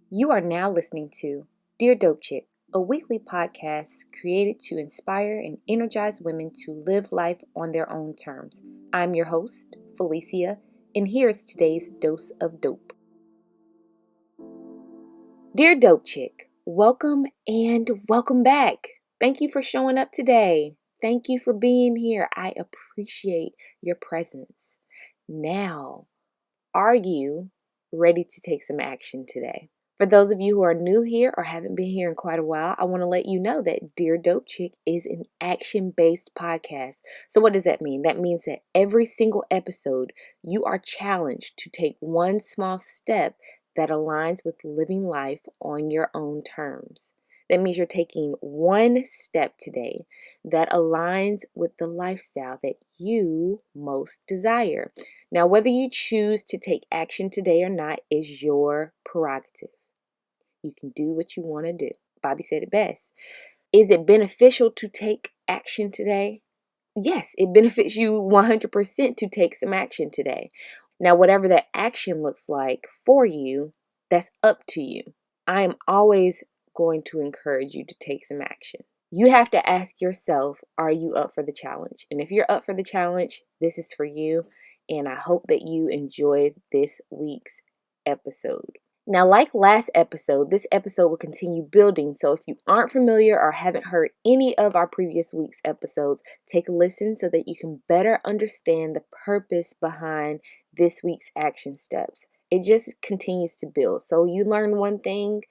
You are now listening to Dear Dope Chick, a weekly podcast created to inspire and energize women to live life on their own terms. I'm your host, Felicia, and here is today's dose of dope. Dear Dope Chick, welcome and welcome back. Thank you for showing up today. Thank you for being here. I appreciate your presence. Now, are you ready to take some action today? For those of you who are new here or haven't been here in quite a while, I want to let you know that Dear Dope Chick is an action-based podcast. So what does that mean? That means that every single episode, you are challenged to take one small step that aligns with living life on your own terms. That means you're taking one step today that aligns with the lifestyle that you most desire. Now, whether you choose to take action today or not is your prerogative. You can do what you want to do. Bobby said it best. Is it beneficial to take action today? Yes, it benefits you 100% to take some action today. Now, whatever that action looks like for you, that's up to you. I am always going to encourage you to take some action. You have to ask yourself, are you up for the challenge? And if you're up for the challenge, this is for you. And I hope that you enjoyed this week's episode. Now, like last episode, this episode will continue building. So if you aren't familiar or haven't heard any of our previous week's episodes, take a listen so that you can better understand the purpose behind this week's action steps. It just continues to build. So you learn one thing,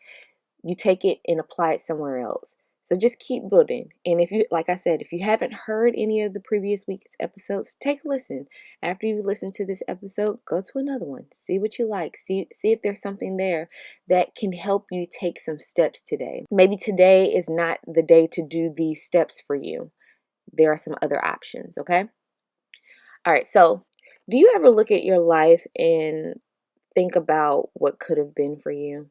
you take it and apply it somewhere else. So just keep building. And if you, like I said, if you haven't heard any of the previous week's episodes, take a listen. After you listen to this episode, go to another one. See what you like. See if there's something there that can help you take some steps today. Maybe today is not the day to do these steps for you. There are some other options, okay? All right, so do you ever look at your life and think about what could have been for you?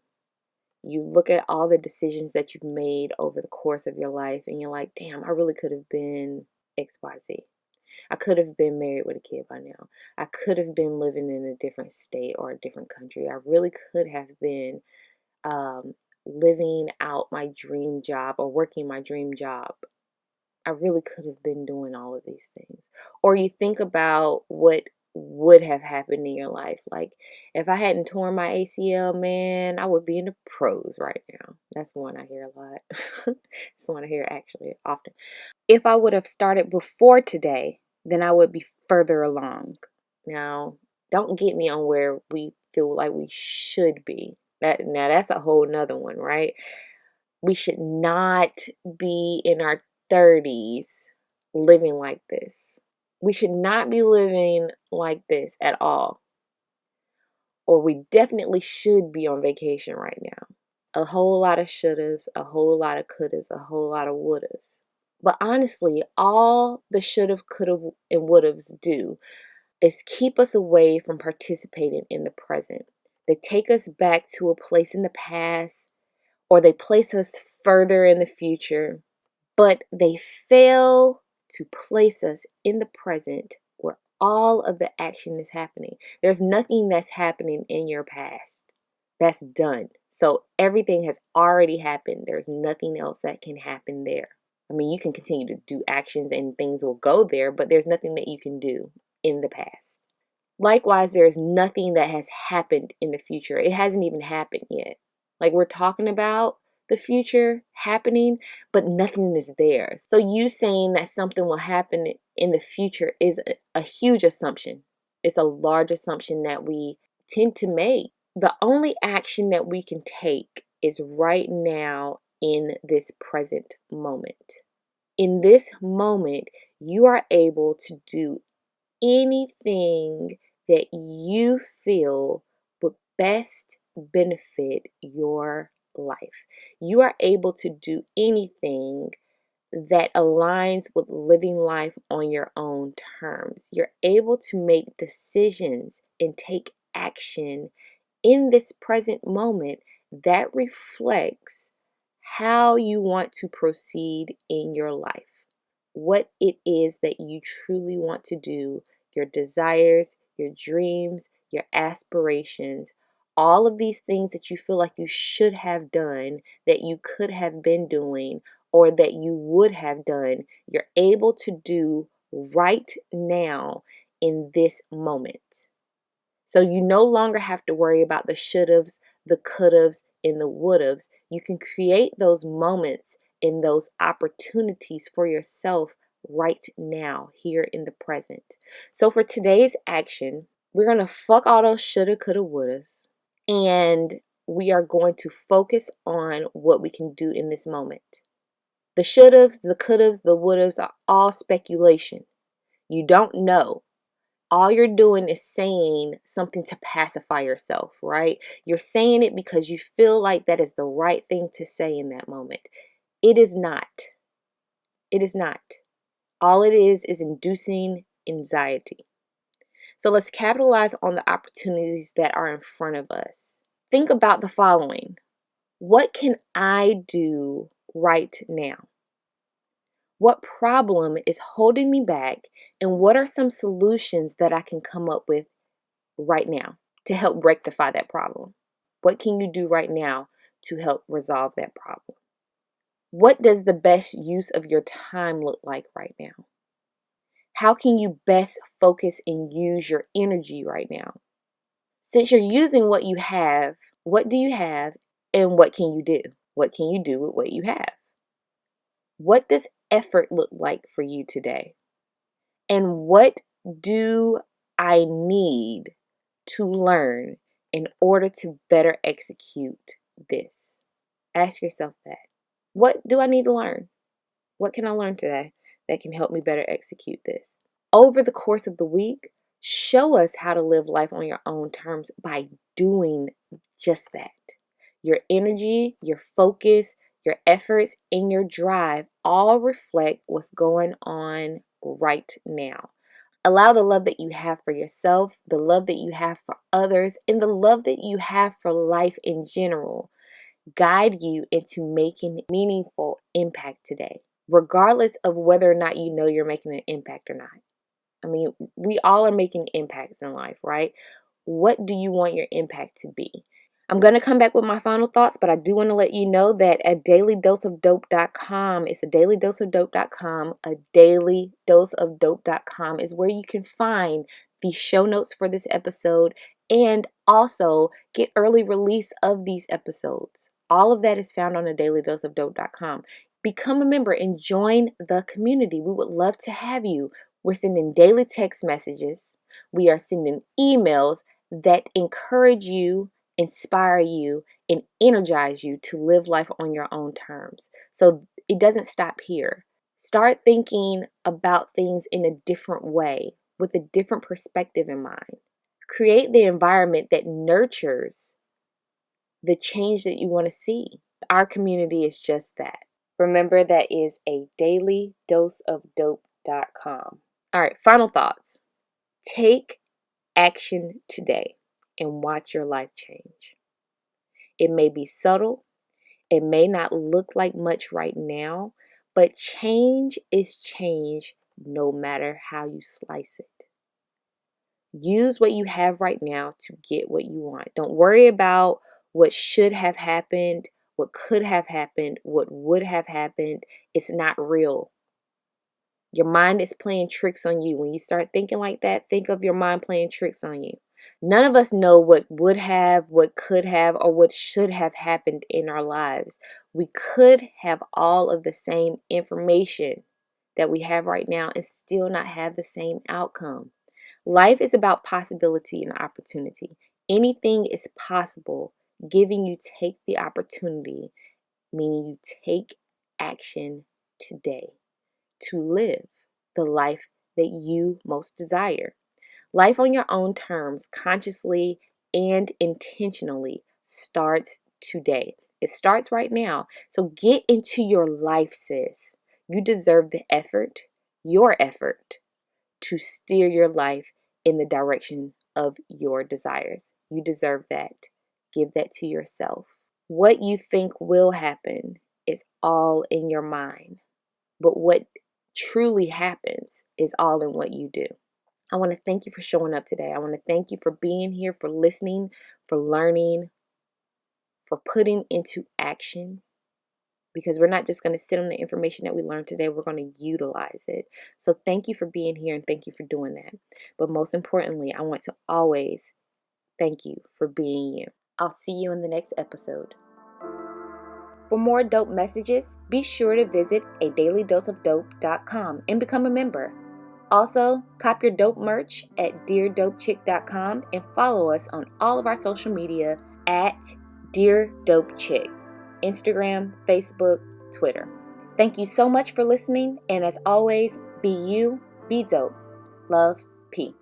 You look at all the decisions that you've made over the course of your life and you're like, damn, I really could have been XYZ. I could have been married with a kid by now. I could have been living in a different state or a different country. I really could have been living out my dream job or working my dream job. I really could have been doing all of these things. Or you think about what would have happened in your life. Like, if I hadn't torn my ACL, man, I would be in the pros right now. That's one I hear a lot. It's one I hear actually often. If I would have started before today, then I would be further along. Now, don't get me on where we feel like we should be. Now that's a whole nother one, right? We should not be in our 30s living like this. We should not be living like this at all. Or we definitely should be on vacation right now. A whole lot of shouldas, a whole lot of couldas, a whole lot of wouldas. But honestly, all the shoulda, coulda, and wouldas do is keep us away from participating in the present. They take us back to a place in the past, or they place us further in the future, but they fail to place us in the present where all of the action is happening. There's nothing that's happening in your past. That's done. So everything has already happened. There's nothing else that can happen there. I mean, you can continue to do actions and things will go there, but there's nothing that you can do in the past. Likewise, there's nothing that has happened in the future. It hasn't even happened yet. Like, we're talking about the future happening, but nothing is there. So you saying that something will happen in the future is a huge assumption. It's a large assumption that we tend to make. The only action that we can take is right now in this present moment. In this moment, you are able to do anything that you feel would best benefit your life. You are able to do anything that aligns with living life on your own terms. You're able to make decisions and take action in this present moment that reflects how you want to proceed in your life, what it is that you truly want to do, your desires, your dreams, your aspirations. all of these things that you feel like you should have done, that you could have been doing, or that you would have done, you're able to do right now in this moment. So you no longer have to worry about the should'ves, the could'ves, and the would'ves. You can create those moments and those opportunities for yourself right now, here in the present. So for today's action, we're going to fuck all those shoulda, coulda, wouldas, and we are going to focus on what we can do in this moment. The should'ves, the could'ves, the would'ves are all speculation. You don't know. All you're doing is saying something to pacify yourself, right? You're saying it because you feel like that is the right thing to say in that moment. It is not. It is not. All it is inducing anxiety. So let's capitalize on the opportunities that are in front of us. Think about the following. What can I do right now? What problem is holding me back, and what are some solutions that I can come up with right now to help rectify that problem? What can you do right now to help resolve that problem? What does the best use of your time look like right now? How can you best focus and use your energy right now? Since you're using what you have, what do you have and what can you do? What can you do with what you have? What does effort look like for you today? And what do I need to learn in order to better execute this? Ask yourself that. What do I need to learn? What can I learn today that can help me better execute this? Over the course of the week, show us how to live life on your own terms by doing just that. Your energy, your focus, your efforts, and your drive all reflect what's going on right now. Allow the love that you have for yourself, the love that you have for others, and the love that you have for life in general guide you into making meaningful impact today, regardless of whether or not you know you're making an impact or not. I mean, we all are making impacts in life, right? What do you want your impact to be? I'm going to come back with my final thoughts, but I do want to let you know that at dailydoseofdope.com, it's a dailydoseofdope.com, a dailydoseofdope.com is where you can find the show notes for this episode and also get early release of these episodes. All of that is found on a dailydoseofdope.com. Become a member and join the community. We would love to have you. We're sending daily text messages. We are sending emails that encourage you, inspire you, and energize you to live life on your own terms. So it doesn't stop here. Start thinking about things in a different way with a different perspective in mind. Create the environment that nurtures the change that you want to see. Our community is just that. Remember, that is a dailydoseofdope.com. All right, final thoughts. Take action today and watch your life change. It may be subtle, it may not look like much right now, but change is change no matter how you slice it. Use what you have right now to get what you want. Don't worry about what should have happened, what could have happened, what would have happened. It's not real. Your mind is playing tricks on you. When you start thinking like that, think of your mind playing tricks on you. None of us know what would have, what could have, or what should have happened in our lives. We could have all of the same information that we have right now and still not have the same outcome. Life is about possibility and opportunity. Anything is possible, giving you take the opportunity, meaning you take action today to live the life that you most desire. Life on your own terms, consciously and intentionally, starts today. It starts right now. So get into your life, sis. You deserve the effort, your effort, to steer your life in the direction of your desires. You deserve that. Give that to yourself. What you think will happen is all in your mind. But what truly happens is all in what you do. I want to thank you for showing up today. I want to thank you for being here, for listening, for learning, for putting into action. Because we're not just going to sit on the information that we learned today, we're going to utilize it. So thank you for being here and thank you for doing that. But most importantly, I want to always thank you for being you. I'll see you in the next episode. For more dope messages, be sure to visit adailydoseofdope.com and become a member. Also, cop your dope merch at deardopechick.com and follow us on all of our social media at Dear Dope Chick, Instagram, Facebook, Twitter. Thank you so much for listening, and as always, be you, be dope. Love, P.